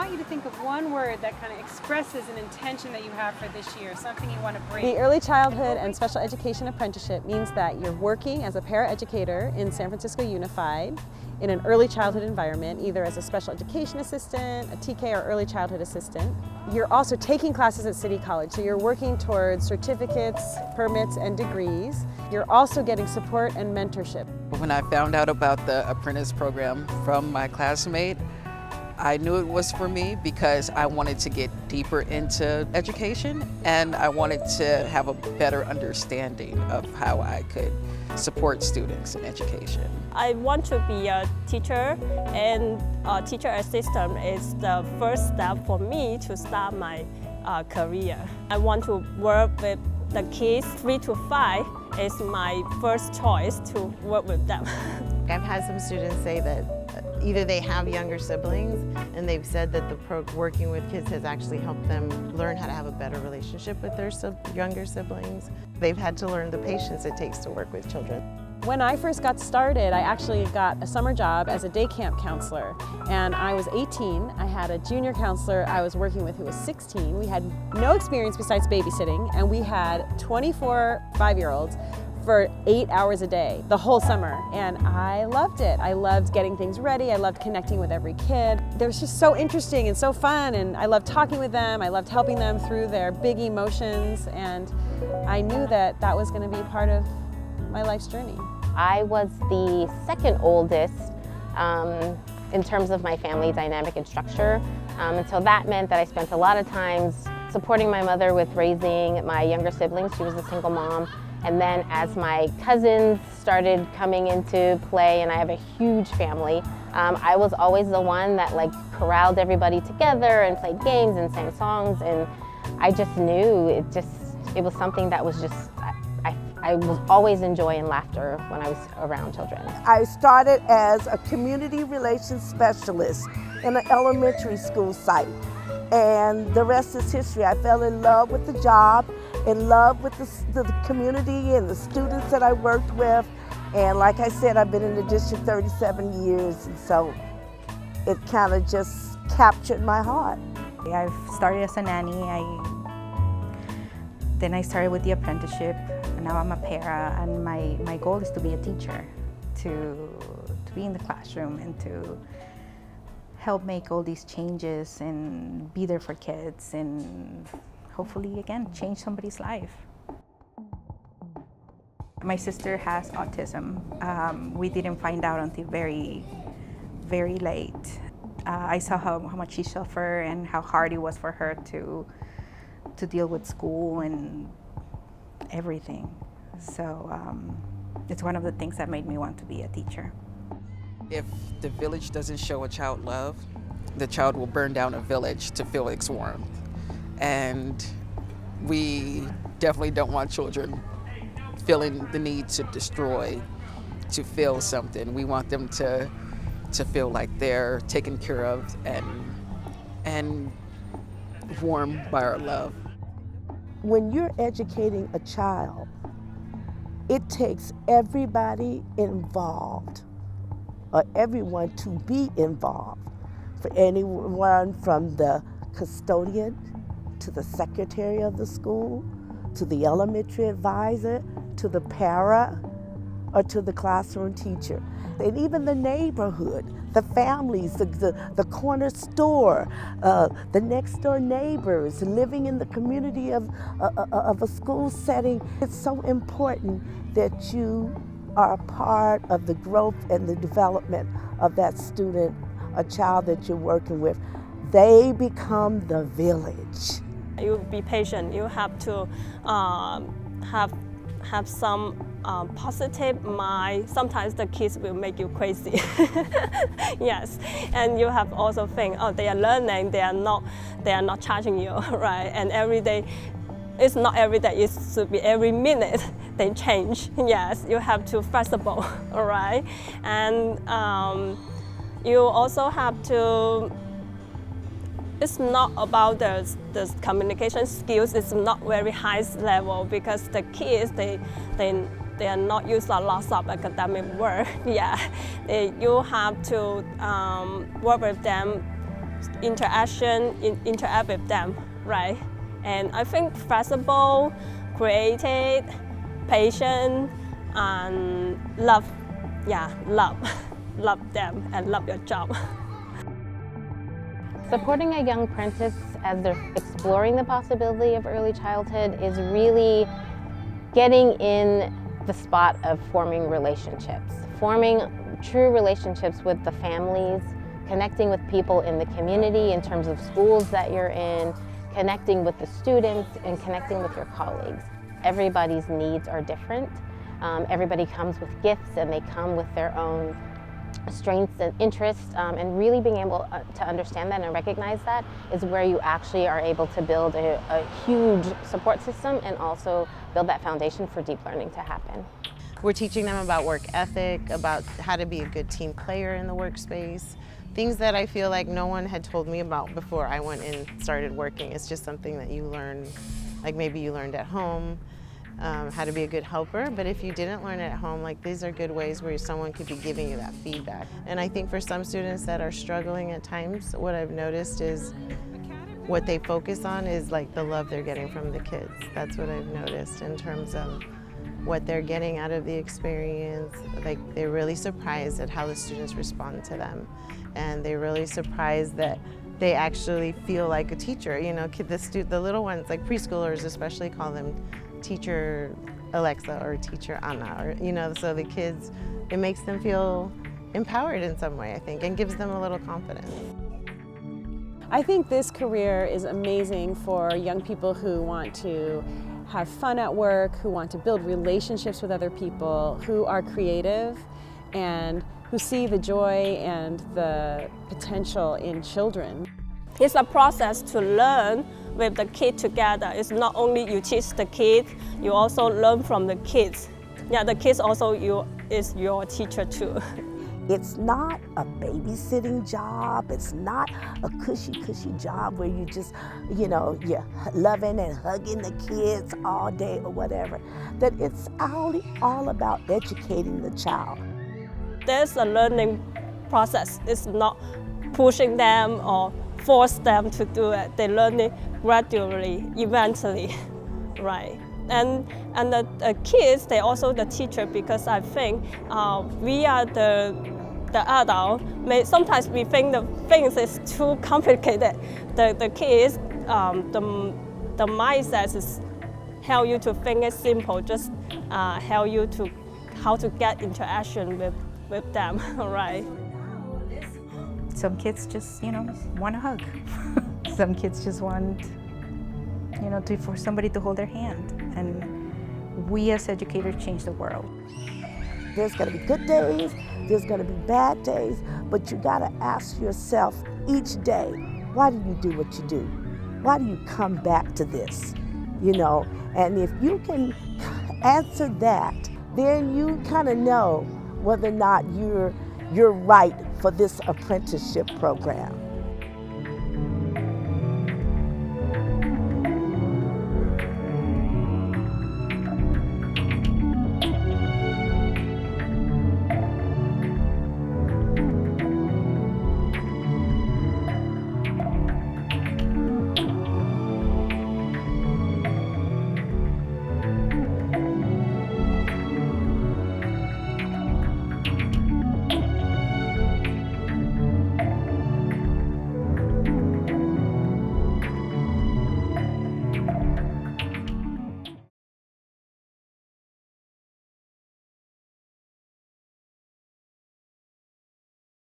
want you to think of one word that kind of expresses an intention that you have for this year, something you want to bring. The Early Childhood and Special Education Apprenticeship means that you're working as a paraeducator in San Francisco Unified in an early childhood environment, either as a special education assistant, a TK, or early childhood assistant. You're also taking classes at City College, so you're working towards certificates, permits, and degrees. You're also getting support and mentorship. When I found out about the apprentice program from my classmate, I knew it was for me because I wanted to get deeper into education and I wanted to have a better understanding of how I could support students in education. I want to be a teacher, and a teacher assistant is the first step for me to start my career. I want to work with the kids 3 to 5 is my first choice to work with them. I've had some students say that either they have younger siblings and they've said that working with kids has actually helped them learn how to have a better relationship with their younger siblings. They've had to learn the patience it takes to work with children. When I first got started, I actually got a summer job as a day camp counselor, and I was 18. I had a junior counselor I was working with who was 16. We had no experience besides babysitting, and we had 24 5-year-olds for 8 hours a day, the whole summer, and I loved it. I loved getting things ready, I loved connecting with every kid. They were just so interesting and so fun, and I loved talking with them, I loved helping them through their big emotions, and I knew that that was going to be part of my life's journey. I was the second oldest in terms of my family dynamic and structure, and so that meant that I spent a lot of times supporting my mother with raising my younger siblings. She was a single mom. And then as my cousins started coming into play, and I have a huge family, I was always the one that corralled everybody together and played games and sang songs, and I just knew it was something that was just, I was always enjoying laughter when I was around children. I started as a community relations specialist in an elementary school site, and the rest is history. I fell in love with the job, in love with the community and the students that I worked with. And like I said, I've been in the district 37 years, and so it kind of just captured my heart. I've started as a nanny, then I started with the apprenticeship, and now I'm a para, and my goal is to be a teacher, to be in the classroom and to help make all these changes and be there for kids and hopefully, again, change somebody's life. My sister has autism. We didn't find out until very, very late. I saw how much she suffered and how hard it was for her to deal with school and everything. So it's one of the things that made me want to be a teacher. If the village doesn't show a child love, the child will burn down a village to feel its warmth. And we definitely don't want children feeling the need to destroy, to feel something. We want them to feel like they're taken care of and warmed by our love. When you're educating a child, it takes everybody involved, or everyone to be involved. For anyone from the custodian to the secretary of the school, to the elementary advisor, to the para, or to the classroom teacher. And even the neighborhood, the families, the corner store, the next door neighbors, living in the community of a school setting. It's so important that you are a part of the growth and the development of that student, a child that you're working with. They become the village. You be patient. You have to have some positive mind. Sometimes the kids will make you crazy. Yes, and you have also think, oh, they are learning. They are not charging you, right? And every day, it's not every day. It should be every minute they change. Yes, you have to flexible, all right? And you also have to. It's not about the communication skills. It's not very high level because the kids they are not used to lots of academic work. Yeah, you have to work with them interact with them, right? And I think flexible, creative, patient, and love them and love your job. Supporting a young apprentice as they're exploring the possibility of early childhood is really getting in the spot of forming relationships, forming true relationships with the families, connecting with people in the community in terms of schools that you're in, connecting with the students, and connecting with your colleagues. Everybody's needs are different. Everybody comes with gifts and they come with their own strengths and interests, and really being able to understand that and recognize that is where you actually are able to build a huge support system and also build that foundation for deep learning to happen. We're teaching them about work ethic, about how to be a good team player in the workspace, things that I feel like no one had told me about before I went and started working. It's just something that you learn, like maybe you learned at home, how to be a good helper, but if you didn't learn it at home, like these are good ways where someone could be giving you that feedback. And I think for some students that are struggling at times, what I've noticed is what they focus on is like the love they're getting from the kids. That's what I've noticed in terms of what they're getting out of the experience. Like they're really surprised at how the students respond to them. And they're really surprised that they actually feel like a teacher. You know, the little ones, like preschoolers especially, call them Teacher Alexa or Teacher Anna, or, you know, so the kids, it makes them feel empowered in some way, I think, and gives them a little confidence. I think this career is amazing for young people who want to have fun at work, who want to build relationships with other people, who are creative, and who see the joy and the potential in children. It's a process to learn with the kids together. It's not only you teach the kids, you also learn from the kids. Yeah, the kids also is your teacher too. It's not a babysitting job. It's not a cushy job where you just, you know, you're loving and hugging the kids all day or whatever. That it's all about educating the child. There's a learning process. It's not pushing them or force them to do it. They learn it gradually, eventually, right? And the kids, they also the teacher, because I think we are the adult. Sometimes we think the things is too complicated. The kids, the mindset is help you to think it simple, just help you to how to get interaction with them, right? Some kids just, you know, want a hug. Some kids just want, you know, for somebody to hold their hand. And we as educators change the world. There's going to be good days, there's going to be bad days, but you got to ask yourself each day, why do you do what you do? Why do you come back to this? You know, and if you can answer that, then you kind of know whether or not you're right for this apprenticeship program.